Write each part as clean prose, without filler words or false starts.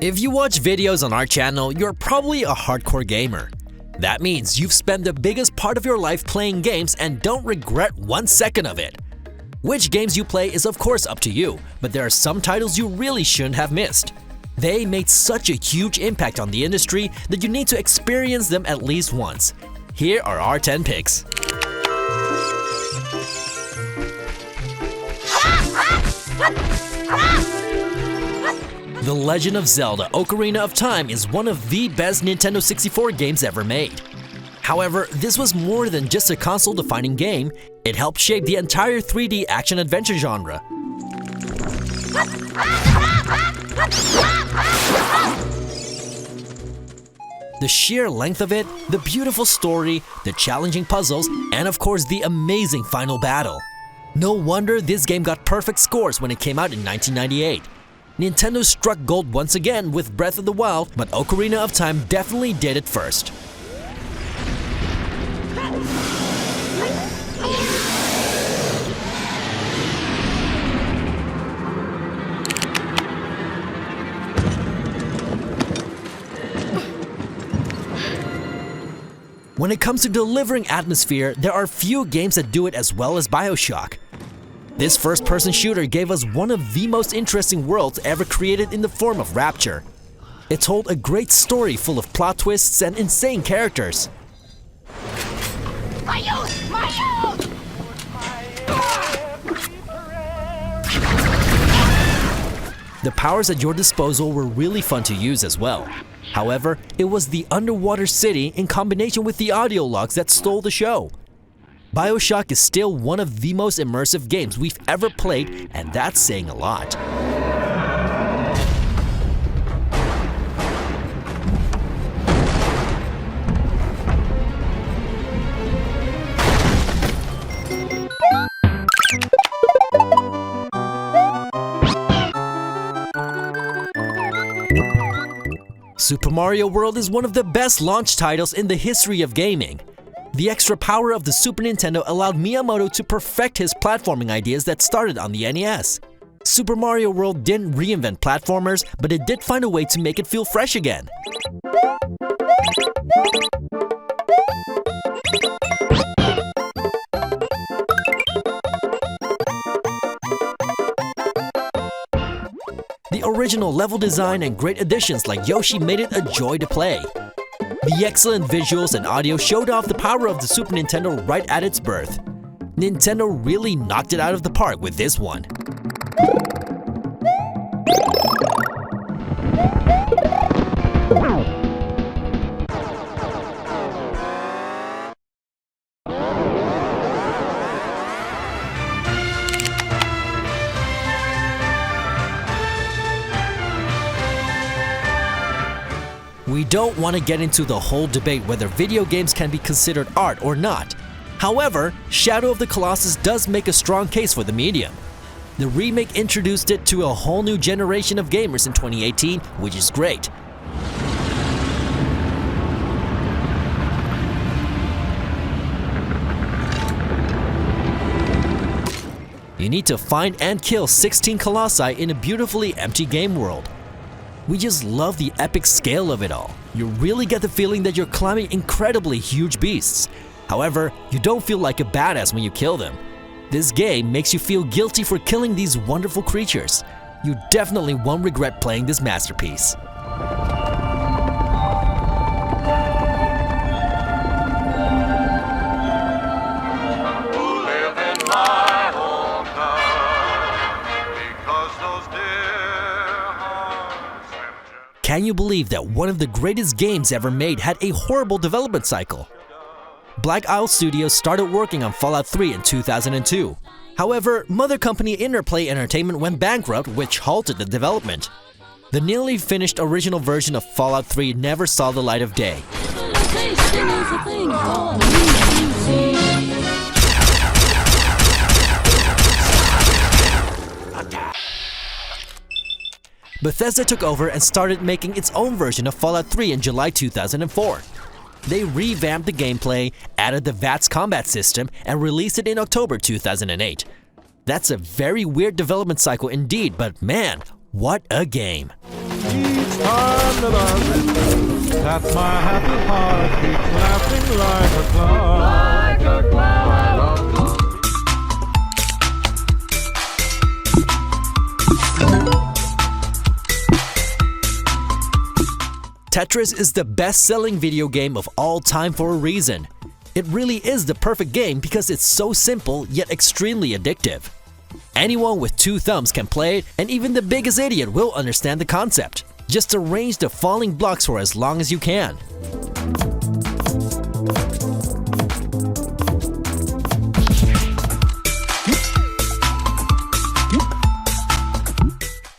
If you watch videos on our channel, you're probably a hardcore gamer. That means you've spent the biggest part of your life playing games and don't regret 1 second of it. Which games you play is of course up to you, but there are some titles you really shouldn't have missed. They made such a huge impact on the industry that you need to experience them at least once. Here are our 10 picks. The Legend of Zelda: Ocarina of Time is one of the best Nintendo 64 games ever made. However, this was more than just a console-defining game, it helped shape the entire 3D action-adventure genre. The sheer length of it, the beautiful story, the challenging puzzles, and of course the amazing final battle. No wonder this game got perfect scores when it came out in 1998. Nintendo struck gold once again with Breath of the Wild, but Ocarina of Time definitely did it first. When it comes to delivering atmosphere, there are few games that do it as well as Bioshock. This first-person shooter gave us one of the most interesting worlds ever created in the form of Rapture. It told a great story full of plot twists and insane characters. My youth! My youth! The powers at your disposal were really fun to use as well. However, it was the underwater city in combination with the audio logs that stole the show. Bioshock is still one of the most immersive games we've ever played, and that's saying a lot. Super Mario World is one of the best launch titles in the history of gaming. The extra power of the Super Nintendo allowed Miyamoto to perfect his platforming ideas that started on the NES. Super Mario World didn't reinvent platformers, but it did find a way to make it feel fresh again. The original level design and great additions like Yoshi made it a joy to play. The excellent visuals and audio showed off the power of the Super Nintendo right at its birth. Nintendo really knocked it out of the park with this one. We don't want to get into the whole debate whether video games can be considered art or not. However, Shadow of the Colossus does make a strong case for the medium. The remake introduced it to a whole new generation of gamers in 2018, which is great. You need to find and kill 16 Colossi in a beautifully empty game world. We just love the epic scale of it all. You really get the feeling that you're climbing incredibly huge beasts. However, you don't feel like a badass when you kill them. This game makes you feel guilty for killing these wonderful creatures. You definitely won't regret playing this masterpiece. Can you believe that one of the greatest games ever made had a horrible development cycle? Black Isle Studios started working on Fallout 3 in 2002. However, mother company Interplay Entertainment went bankrupt, which halted the development. The nearly finished original version of Fallout 3 never saw the light of day. Bethesda took over and started making its own version of Fallout 3 in July 2004. They revamped the gameplay, added the VATS combat system, and released it in October 2008. That's a very weird development cycle indeed, but man, what a game! time that I miss you. That's my happy heart keeps laughing like a cloud. Like a cloud. Tetris is the best-selling video game of all time for a reason. It really is the perfect game because it's so simple yet extremely addictive. Anyone with 2 thumbs can play it, and even the biggest idiot will understand the concept. Just arrange the falling blocks for as long as you can.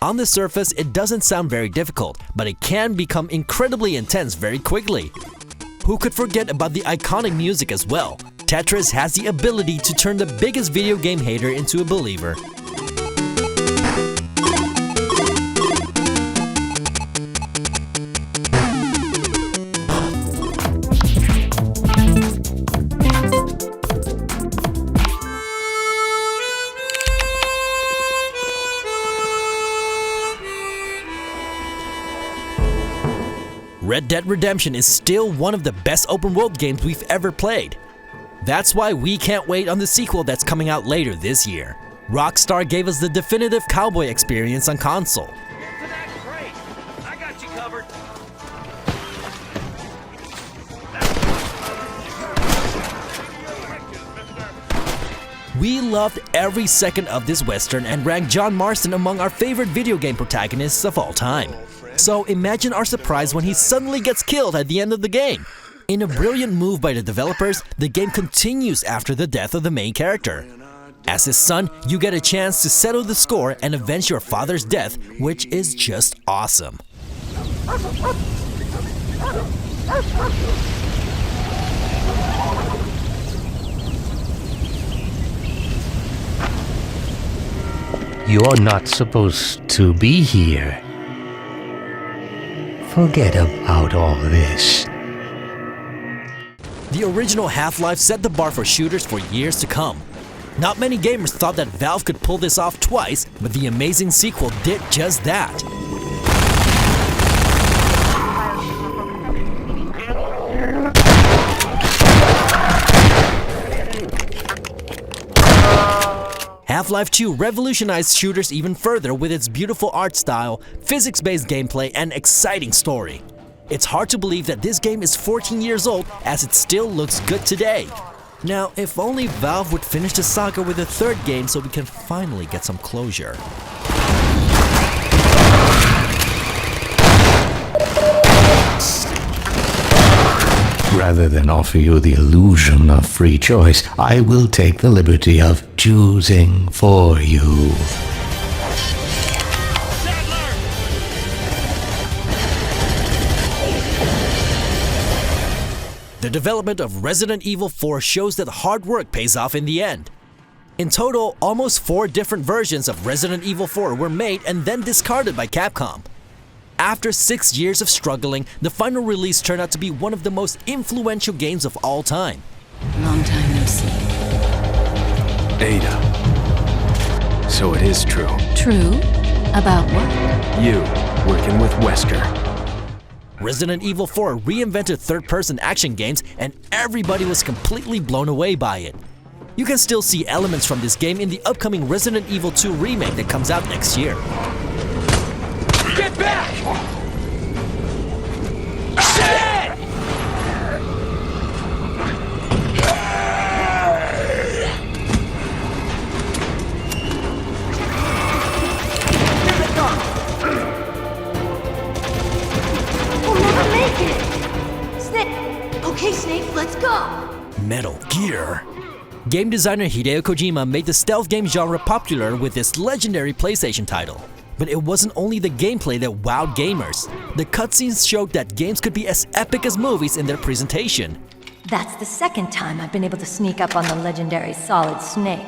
On the surface, it doesn't sound very difficult, but it can become incredibly intense very quickly. Who could forget about the iconic music as well? Tetris has the ability to turn the biggest video game hater into a believer. Red Dead Redemption is still one of the best open world games we've ever played. That's why we can't wait on the sequel that's coming out later this year. Rockstar gave us the definitive cowboy experience on console. Get to that crate. I got you covered. We loved every second of this western and ranked John Marston among our favorite video game protagonists of all time. So imagine our surprise when he suddenly gets killed at the end of the game. In a brilliant move by the developers, the game continues after the death of the main character. As his son, you get a chance to settle the score and avenge your father's death, which is just awesome. You're not supposed to be here. Forget about all this. The original Half-Life set the bar for shooters for years to come. Not many gamers thought that Valve could pull this off twice, but the amazing sequel did just that. Half-Life 2 revolutionized shooters even further with its beautiful art style, physics-based gameplay, and exciting story. It's hard to believe that this game is 14 years old as it still looks good today. Now, if only Valve would finish the saga with a 3rd game so we can finally get some closure. Rather than offer you the illusion of free choice, I will take the liberty of choosing for you. The development of Resident Evil 4 shows that hard work pays off in the end. In total, almost 4 different versions of Resident Evil 4 were made and then discarded by Capcom. After 6 years of struggling, the final release turned out to be one of the most influential games of all time. Long time no see. Ada. So it is true. True? About what? You, working with Wesker. Resident Evil 4 reinvented third-person action games and everybody was completely blown away by it. You can still see elements from this game in the upcoming Resident Evil 2 remake that comes out next year. Get back! Shit! We'll never make it! Snake! Okay, Snake, let's go! Metal Gear. Game designer Hideo Kojima made the stealth game genre popular with this legendary PlayStation title. But it wasn't only the gameplay that wowed gamers. The cutscenes showed that games could be as epic as movies in their presentation. That's the 2nd time I've been able to sneak up on the legendary Solid Snake.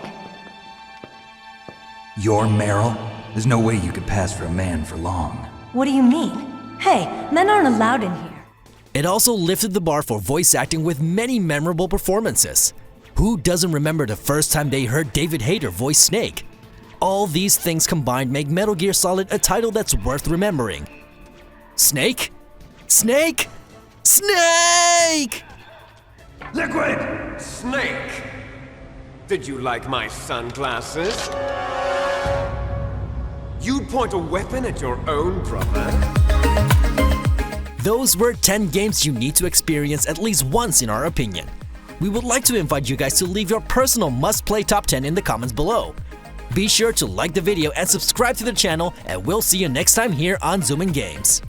You're Maro? There's no way you could pass for a man for long. What do you mean? Hey, men aren't allowed in here. It also lifted the bar for voice acting with many memorable performances. Who doesn't remember the first time they heard David Hayter voice Snake? All these things combined make Metal Gear Solid a title that's worth remembering. Snake? Snake? Snake! Liquid! Snake! Did you like my sunglasses? You'd point a weapon at your own brother? Those were 10 games you need to experience at least once in our opinion. We would like to invite you guys to leave your personal must-play top 10 in the comments below. Be sure to like the video and subscribe to the channel, and we'll see you next time here on Zoomin Games.